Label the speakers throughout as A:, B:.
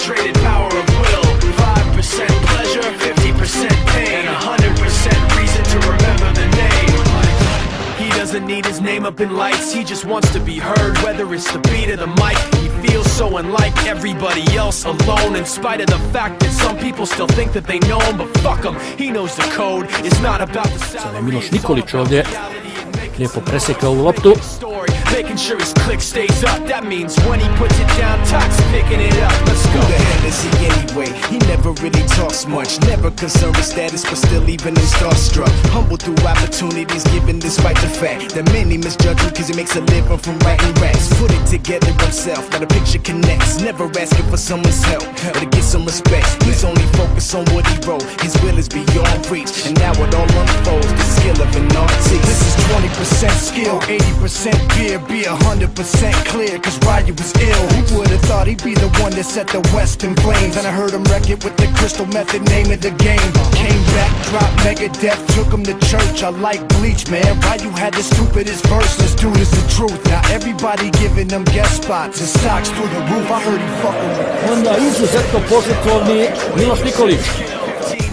A: concentrated power of will. 5% pleasure, 50% pain, and 100% reason to remember the name. He doesn't need his name up in lights, he just wants to be heard, whether it's the beat or the mic. He feels so unlike everybody else, alone, in spite of the fact that some people still think that they know him, but fuck him, he knows the code. It's not about the salary.
B: Miloš Nikolić ovdje lijepo presekao ovu loptu.
A: Making sure his click stays up. That means when he puts it down, Tox picking it up. Let's go. Who the hell is he anyway? He never really talks much. Never concerned with status, but still even in starstruck. Humble through opportunities given despite the fact that many misjudge him because he makes a living from writing raps. Put it together himself, now the picture connects. Never asking for someone's help, but to get some respect. He's only focused on what he wrote. His will is beyond reach, and now it all unfolds. The skill of an artist. This is 20% skill, 80% fear. Be 100% clear, cause Ryu was ill. Who would've thought he'd be the one that set the West in flames? And I heard him wreck it with the crystal method, name of the game. Came back, dropped Megadeth, took him to church. I like Bleach, man. Ryu had the stupidest verse. Let's do this the truth. Now everybody giving them guest spots and stocks through the roof. I heard he fucking with.
B: Onda izuzetno požrtvovni Miloš Nikolić.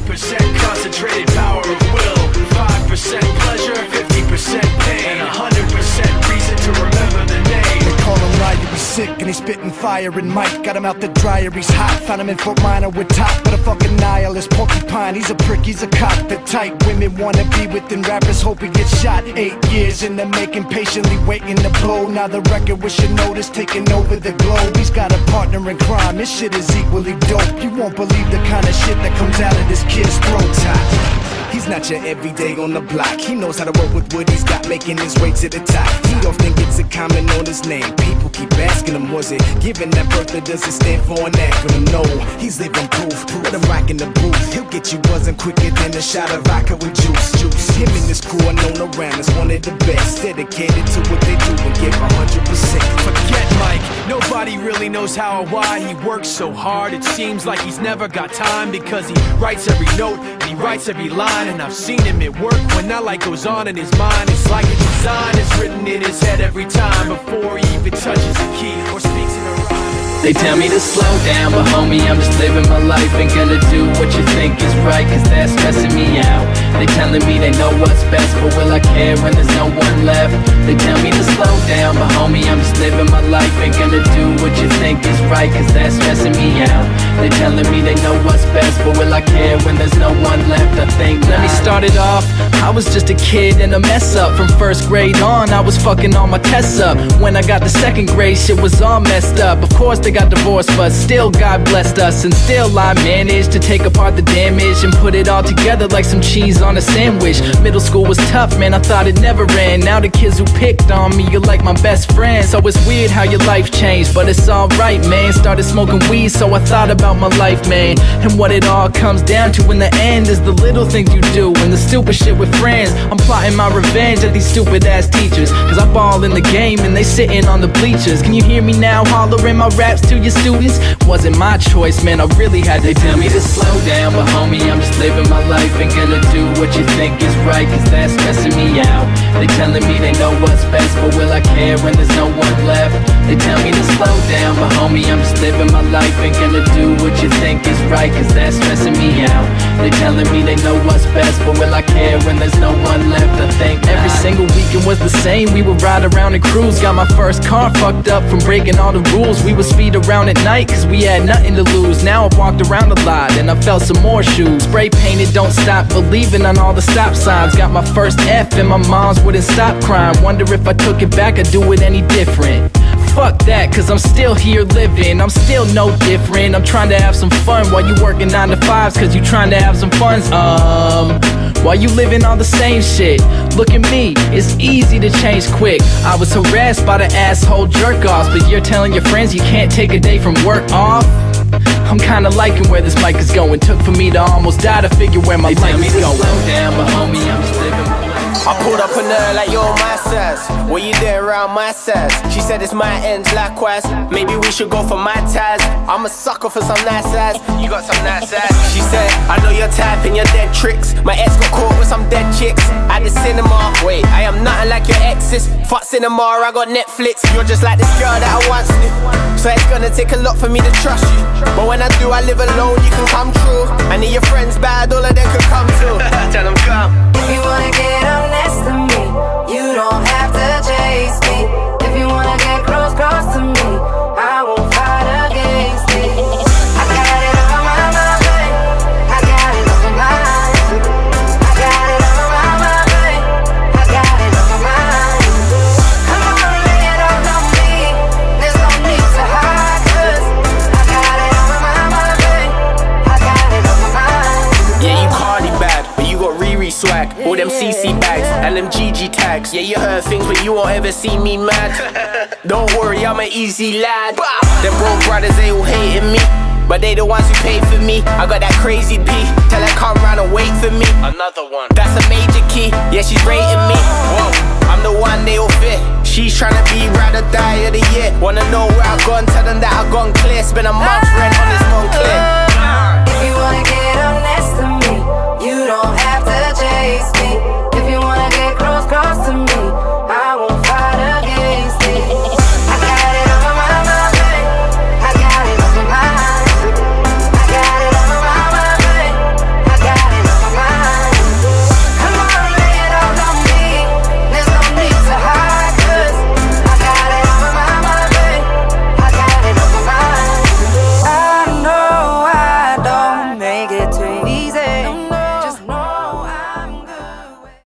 A: 15% concentrated power of will, 5% pleasure, 50% pain, and 100% reason to remember the name.
C: They call him Ryu, he's sick and he's spitting fire. And Mike got him out the dryer, he's hot. Found him in Fort Minor with top, but a fucking nihilist porcupine. He's a prick, he's a cop. The type women wanna be within, rappers hope he gets shot. 8 years in the making, patiently waiting to blow. Now the record with your notice taking over the globe. He's got a partner in crime, this shit is equally dope. You won't believe the kind of shit that comes out of this kid's throat.
A: He's not your everyday on the block. He knows how to work with what he's got, making his way to the top. He often gets a comment on his name. People keep asking him, was it given that birth or does it stand for an acronym? No, he's living proof. Let him rock in the booth. He'll get you buzzing quicker than a shot of vodka with juice. Him and his crew are known around as one of the best. Dedicated to what they do and give 100%. Forget Mike, nobody really knows how or why he works so hard. It seems like he's never got time because he writes every note and he writes every line. And I've seen him at work when that light goes on in his mind. It's like a design is written in his head every time before he even touches a key or speaks in a rhyme.
D: They tell me to slow down, but homie, I'm just living my life. Ain't gonna do what you think is right, cause that's stressing me out. They telling me they know what's best, but will I care when there's no one left? They tell me to slow down, but homie, I'm just living my life. Ain't gonna do what you think is right, cause that's stressing me out. They telling me they know what's best, but will I care when there's no one left? I think let me start it off. I was just a kid and a mess up. From first grade on, I was fucking all my tests up. When I got to second grade, shit was all messed up. Of course they got divorced, but still God blessed us. And still I managed to take apart the damage and put it all together like some cheese on a sandwich. Middle school was tough, man, I thought it never ran. Now the kids who picked on me, you're like my best friend. So it's weird how your life changed, but it's alright, man. Started smoking weed, so I thought about my life, man. And what it all comes down to in the end is the little things you do and the stupid shit with friends. I'm plotting my revenge at these stupid ass teachers, cause I ball in the game and they sitting on the bleachers. Can you hear me now hollering my raps to your students? Wasn't my choice, man, I really had to. They tell me to slow down, but homie, I'm just living my life. Ain't gonna do what you think is right, cause that's stressing me out. They telling me they know what's best, but will I care when there's no one left? They tell me to slow down, but homie, I'm just living my life. Ain't gonna do what you think is right, cause that's stressing me out. They telling me they know what's best, but will I care when there's no one left? I think every single weekend was the same. We would ride around and cruise. Got my first car fucked up from breaking all the rules. We would speed around at night cause we had nothing to lose. Now I've walked around a lot and I felt some more shoes. Spray painted, don't stop believing on all the stop signs. Got my first F and my mom's wouldn't stop crying. Wonder if I took it back I'd do it any different. Fuck that, cause I'm still here living. I'm still no different. I'm trying to have some fun while you working 9 to 5s, cause you trying to have some funds. While you living all the same shit. Look at me, it's easy to change quick. I was harassed by the asshole jerk-offs, but you're telling your friends you can't take a day from work off? I'm kinda liking where this mic is going. Took for me to almost die to figure where my life is going. Slow down, but homie, I'm just living my life.
E: I pulled up on her like you're my size. What you doing around my size? She said it's my ends likewise. Maybe we should go for my ties. I'm a sucker for some nice ass. You got some nice ass. She said, I know your type and your dead tricks. My ex got caught with some dead chicks at the cinema. Wait, I am nothing like your exes. Fuck cinema, I got Netflix. You're just like this girl that I once knew. So it's gonna take a lot for me to trust you. But when I do, I live alone, you can come true. And if your friends bad, all of them could come too. Tell them come.
F: If you wanna get up next to me, you don't have to chase me. If you wanna get close to me, I won't fight against it. I got it on my mind, babe. I got it on my mind. I got it on my mind, babe. I got it on my mind. Come on, lay it all on me. There's no need to hide, 'cause I got it on my mind, babe. I got it on my mind.
E: Yeah, you Cardi bad, but you got Riri swag. All them CC bags and them GG tags. Yeah, you heard things, but you won't ever see me mad. Don't worry, I'm an easy lad. Them broke brothers, they all hating me, but they the ones who paid for me. I got that crazy P, tell her come round and wait for me. Another one, that's a major key. Yeah, she's rating me. Whoa, I'm the one they all fit. She's tryna be ride or die of the year. Wanna know where I gone? Tell them that I gone clear. Spend a month